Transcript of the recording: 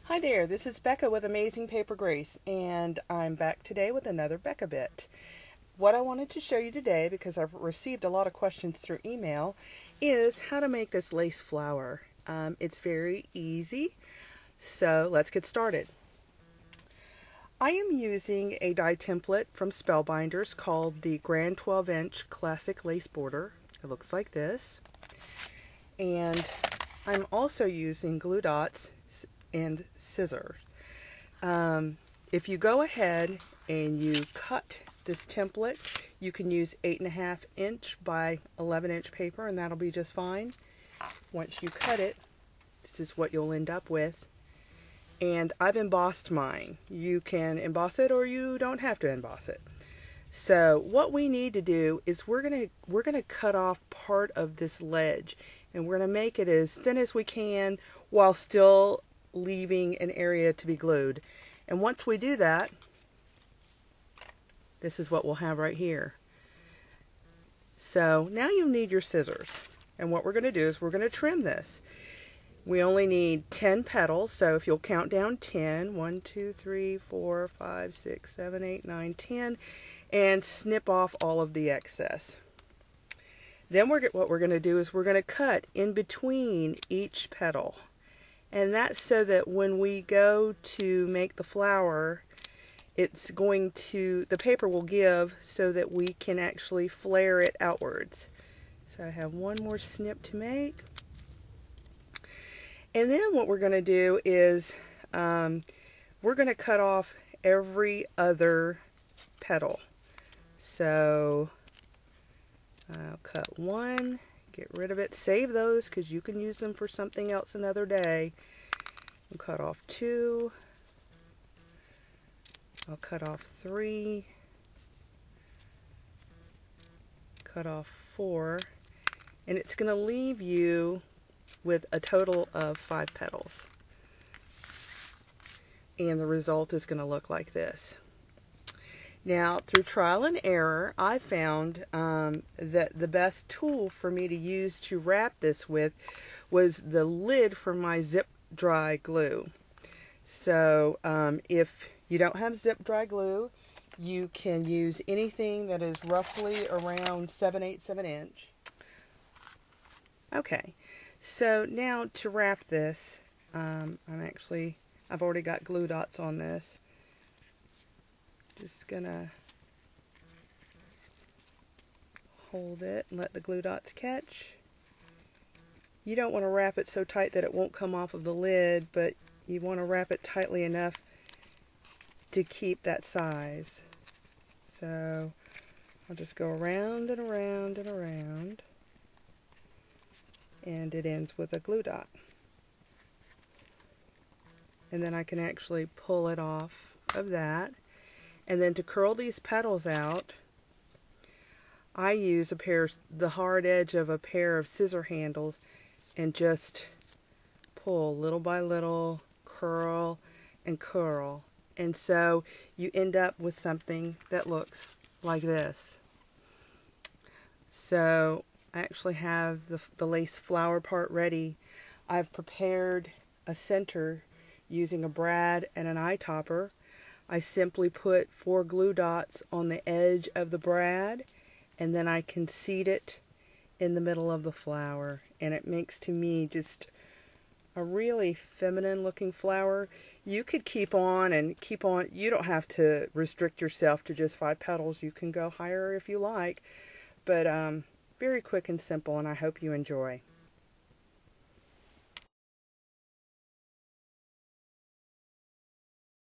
Hi there, this is Becca with Amazing Paper Grace, and I'm back today with another Becca bit. What I wanted to show you today, because I've received a lot of questions through email, is how to make this lace flower. It's very easy, so let's get started. I am using a die template from Spellbinders called the Grand 12-inch Classic Lace Border. It looks like this. And I'm also using glue dots and scissors. If you go ahead and you cut this template, you can use 8.5 inch by 11 inch paper, and that'll be just fine. Once you cut it, this is what you'll end up with. And I've embossed mine. You can emboss it or you don't have to emboss it. So what we need to do is we're gonna cut off part of this ledge, and we're gonna make it as thin as we can while still leaving an area to be glued. And once we do that, this is what we'll have right here. So now you need your scissors, and what we're going to do is we're going to trim this. We only need 10 petals, so if you'll count down 10, 1, 2, 3, 4, 5, 6, 7, 8, 9, 10, and snip off all of the excess. Then what we're going to do is we're going to cut in between each petal. And that's so that when we go to make the flower, the paper will give so that we can actually flare it outwards. So I have one more snip to make. And then what we're going to do is we're going to cut off every other petal. So I'll cut one. Get rid of it. Save those because you can use them for something else another day. I'll cut off 2. I'll cut off 3. Cut off 4. And it's going to leave you with a total of 5 petals. And the result is going to look like this. Now, through trial and error, I found that the best tool for me to use to wrap this with was the lid for my zip dry glue. So if you don't have zip dry glue, you can use anything that is roughly around 7/8 of an inch. Okay, so now to wrap this, I've already got glue dots on this. Just gonna hold it and let the glue dots catch. You don't want to wrap it so tight that it won't come off of the lid, but you want to wrap it tightly enough to keep that size. So I'll just go around and around and around, and it ends with a glue dot. And then I can actually pull it off of that. And then to curl these petals out, I use the hard edge of a pair of scissor handles and just pull little by little, curl and curl. And so you end up with something that looks like this. So I actually have the lace flower part ready. I've prepared a center using a brad and an eye topper. I simply put 4 glue dots on the edge of the brad, and then I can seat it in the middle of the flower, and it makes to me just a really feminine looking flower. You could keep on and keep on. You don't have to restrict yourself to just 5 petals. You can go higher if you like, but very quick and simple, and I hope you enjoy.